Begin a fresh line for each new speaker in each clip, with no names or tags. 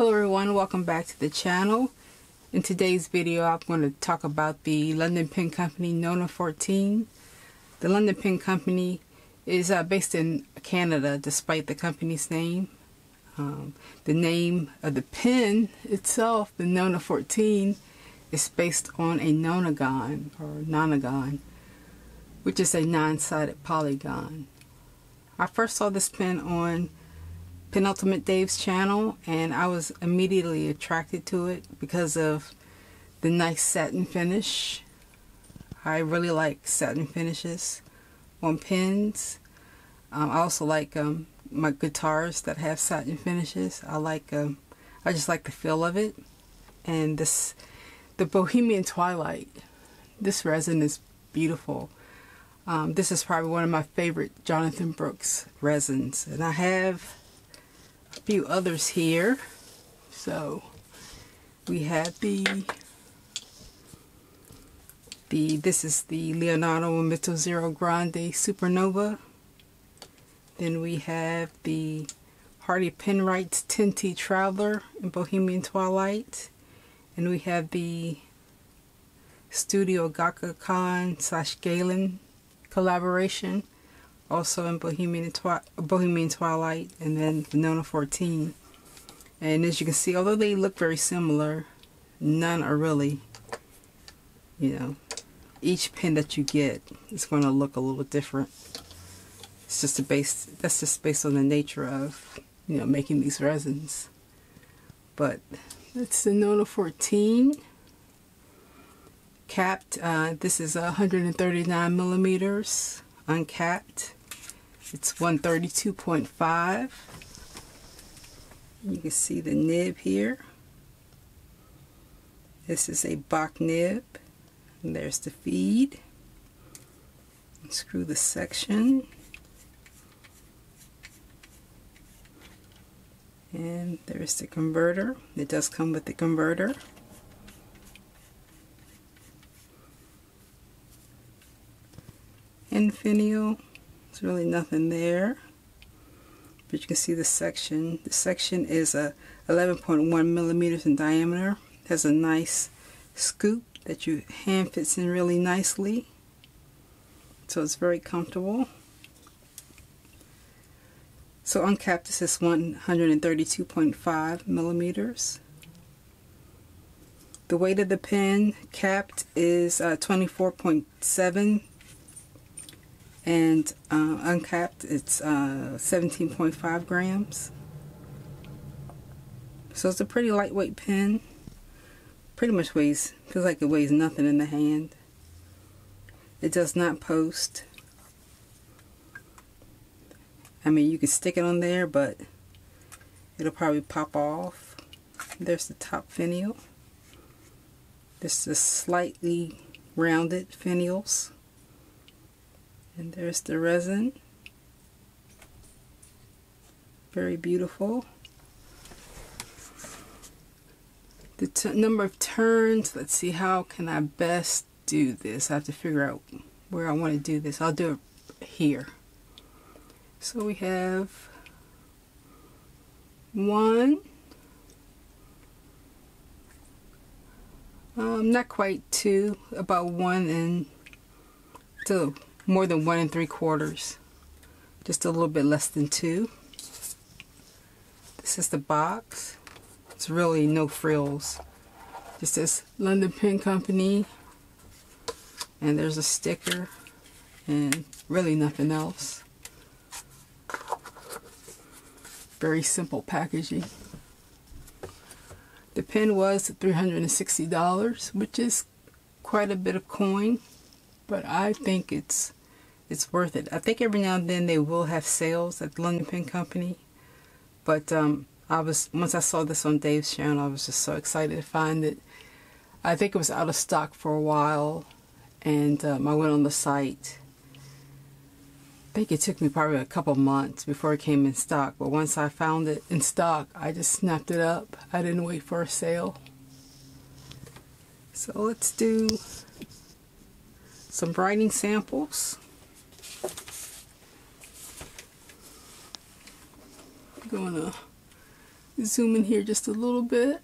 Hello everyone, welcome back to the channel. In today's video I'm going to talk about the London Pen Company Nona 14. The London Pen Company is based in Canada despite the company's name. The name of the pen itself, the Nona 14, is based on a Nonagon or Nonagon, which is a non-sided polygon. I first saw this pen on Penultimate Dave's channel and I was immediately attracted to it because of the nice satin finish. I really like satin finishes on pens. I also like my guitars that have satin finishes. I just like the feel of it. And the Bohemian Twilight, this resin is beautiful. This is probably one of my favorite Jonathan Brooks resins, and I have a few others here. So we have this is the Leonardo Momento Zero Grande Supernova. Then we have the Hardy Penwright's 10T Traveler in Bohemian Twilight. And we have the Studio Gakka Galen collaboration, also in Bohemian Twilight, and then the Nona 14. And as you can see, although they look very similar, none are really, each pen that you get is going to look a little different. It's just that's just based on the nature of, making these resins. But that's the Nona 14. Capped, this is 139 millimeters, uncapped. It's 132.5. You can see the nib here. This is a Bach nib. And there's the feed. Screw the section. And there's the converter. It does come with the converter. And finial. There's really nothing there. But you can see the section. The section is 11.1 millimeters in diameter. It has a nice scoop that your hand fits in really nicely. So it's very comfortable. So uncapped, this is 132.5 millimeters. The weight of the pen capped is 24.7, and uncapped it's 17.5 grams. So it's a pretty lightweight pen. Pretty much feels like it weighs nothing in the hand. It does not post. I mean, you can stick it on there, but it'll probably pop off. There's the top finial. This is slightly rounded finials. And there's the resin. Very beautiful. The number of turns, let's see, how can I best do this? I have to figure out where I want to do this. I'll do it here. So we have 1, not quite 2, about 1 and 2, more than 1 3/4, just a little bit less than 2. This is the box. It's really no frills. Just says London Pen Company, and there's a sticker, and really nothing else. Very simple packaging. The pen was $360, which is quite a bit of coin, but I think it's worth it. I think every now and then they will have sales at the London Pen Company, but once I saw this on Dave's channel, I was just so excited to find it. I think it was out of stock for a while, and I went on the site. I think it took me probably a couple months before it came in stock, but once I found it in stock, I just snapped it up. I didn't wait for a sale. So let's do some writing samples. I'm gonna Zoom in here just a little bit.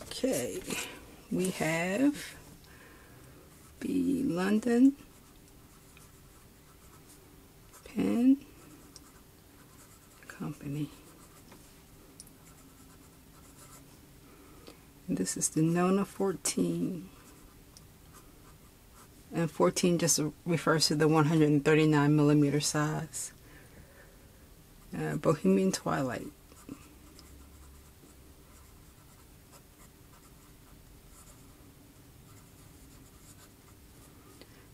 Okay, we have the London Pen Company. And this is the Nona 14. And 14 just refers to the 139mm size. Bohemian Twilight.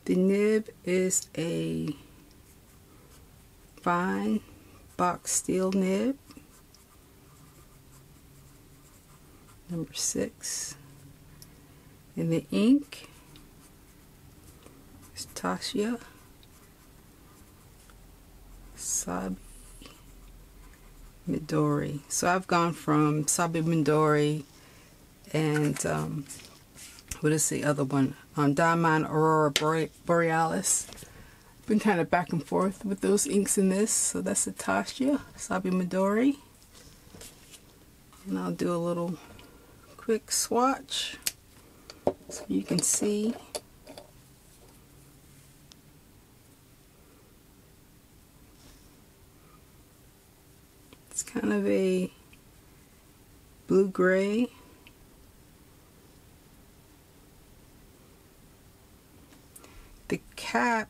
The nib is a fine box steel nib, number 6. And the ink is Tasha Sabi Midori. So I've gone from Sabi Midori and what is the other one? Diamond Aurora Borealis. Been kind of back and forth with those inks in this. So that's the Tasha Sabi Midori. And I'll do a little quick swatch so you can see. It's kind of a blue-gray. The cap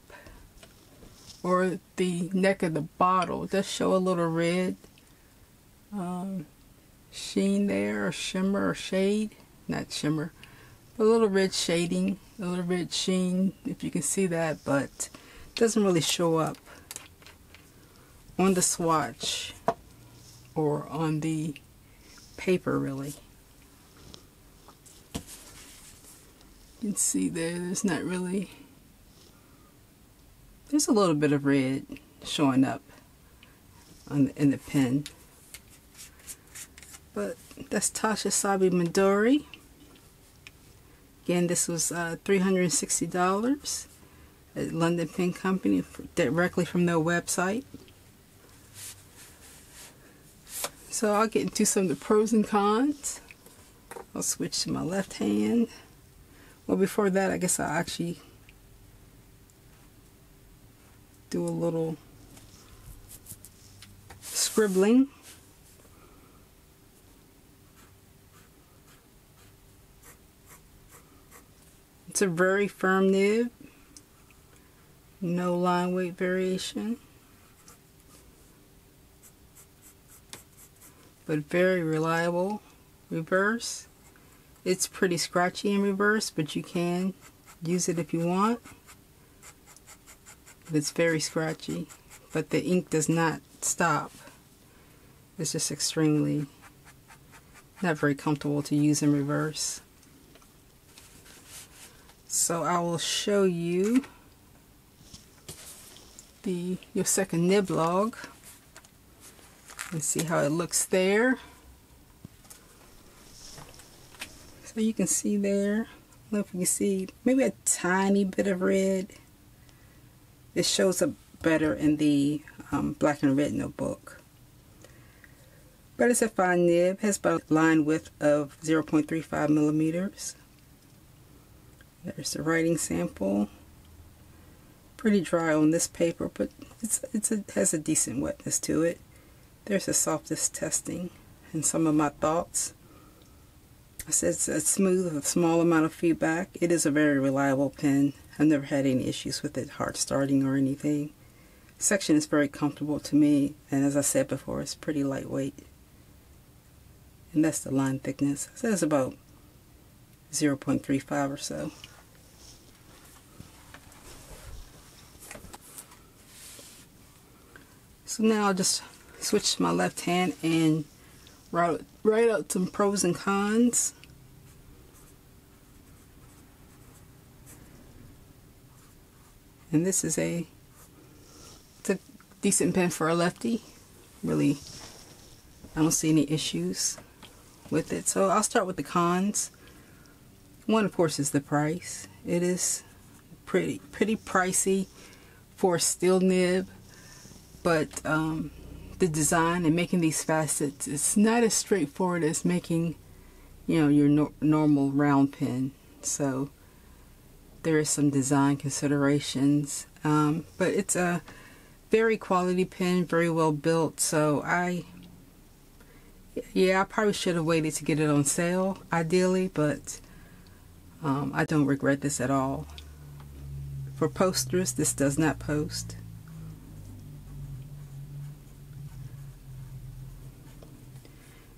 or the neck of the bottle does show a little red sheen there, or shimmer or shade. Not shimmer, but a little red shading, a little red sheen, if you can see that, but it doesn't really show up on the swatch or on the paper really. You can see there's not really, there's a little bit of red showing up in the pen. But that's Tasha Sabi Midori. Again, this was $360 at London Pen Company, directly from their website. So I'll get into some of the pros and cons. I'll switch to my left hand. Well, before that, I guess I'll actually do a little scribbling. It's a very firm nib, no line weight variation, but very reliable. Reverse, it's pretty scratchy in reverse, but you can use it if you want. It's very scratchy, but the ink does not stop. It's just extremely not very comfortable to use in reverse. So I will show you your second nib log and see how it looks there. So you can see there, I don't know if you can see maybe a tiny bit of red. It shows up better in the black and red notebook. But it's a fine nib, has about a line width of 0.35 millimeters. There's the writing sample. Pretty dry on this paper, but it has a decent wetness to it. There's the softest testing and some of my thoughts. I said it's smooth with a small amount of feedback. It is a very reliable pen. I've never had any issues with it hard starting or anything. Section is very comfortable to me, and as I said before, it's pretty lightweight. And that's the line thickness. It says about 0.35 or so. So now I'll just switch to my left hand and write out some pros and cons. And this is it's a decent pen for a lefty. Really, I don't see any issues with it. So I'll start with the cons. One, of course, is the price. It is pretty pricey for a steel nib. but the design and making these facets, it's not as straightforward as making, you know, your normal round pen. So there is some design considerations, but it's a very quality pen, very well built. So I probably should have waited to get it on sale ideally, but I don't regret this at all. For posters, this does not post.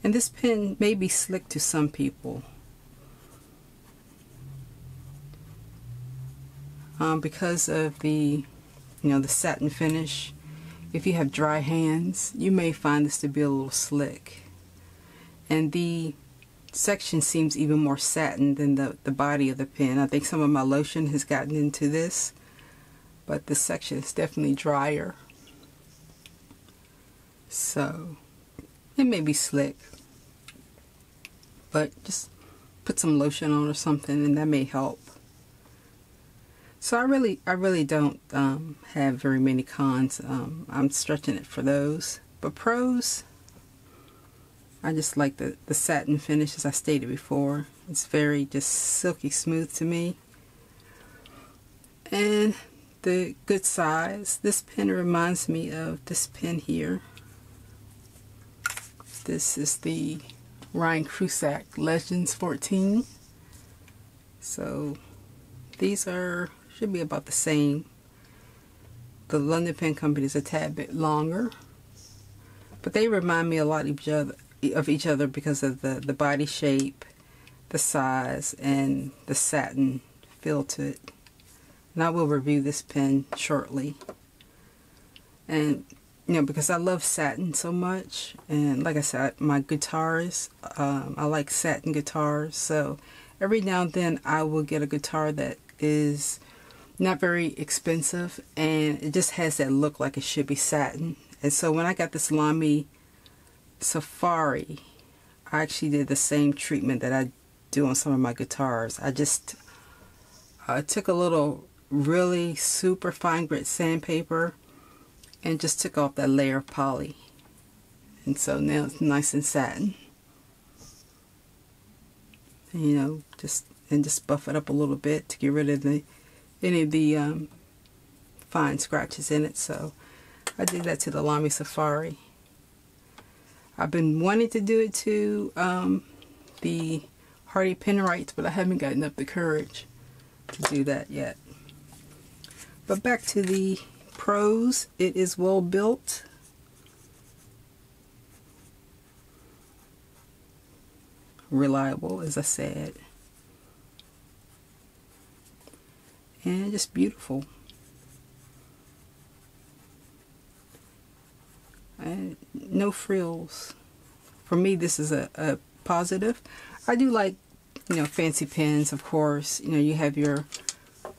And this pen may be slick to some people. Because of the, you know, the satin finish. If you have dry hands, you may find this to be a little slick. And the section seems even more satin than the body of the pen. I think some of my lotion has gotten into this, but this section is definitely drier. So it may be slick, but just put some lotion on or something and that may help. So I really don't have very many cons. I'm stretching it for those, but pros, I just like the satin finish, as I stated before. It's very just silky smooth to me. And the good size. This pen reminds me of this pen here. This is the Ryan Crusack Legends 14. So these should be about the same. The London Pen Company is a tad bit longer, but they remind me a lot of each other because of the body shape, the size, and the satin feel to it. And I will review this pen shortly. And you know, because I love satin so much, and like I said, my guitars, I like satin guitars, so every now and then I will get a guitar that is not very expensive and it just has that look like it should be satin. And so when I got this Lamy Safari, I actually did the same treatment that I do on some of my guitars. I just took a little really super fine grit sandpaper and just took off that layer of poly, and so now it's nice and satin. And, you know, just buff it up a little bit to get rid of any of the fine scratches in it. So I did that to the Lamy Safari. I've been wanting to do it to the Hardy Penwrights, but I haven't gotten up the courage to do that yet. But back to the pros. It is well built. Reliable, as I said. And just beautiful. And no frills. For me, this is a positive. I do like, you know, fancy pens, of course. You know, you have your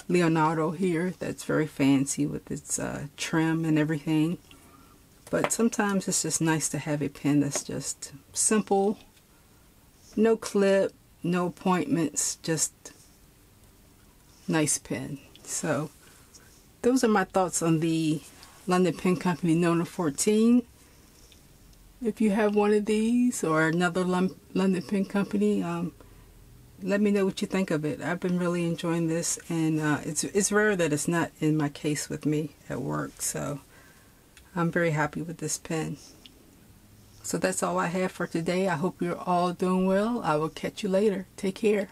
Leonardo here that's very fancy with its trim and everything, but sometimes it's just nice to have a pen that's just simple, no clip, no appointments, just nice pen. So those are my thoughts on the London Pen Company Nona 14. If you have one of these or another London Pen Company, let me know what you think of it. I've been really enjoying this, and it's rare that it's not in my case with me at work, so I'm very happy with this pen. So that's all I have for today. I hope you're all doing well. I will catch you later. Take care.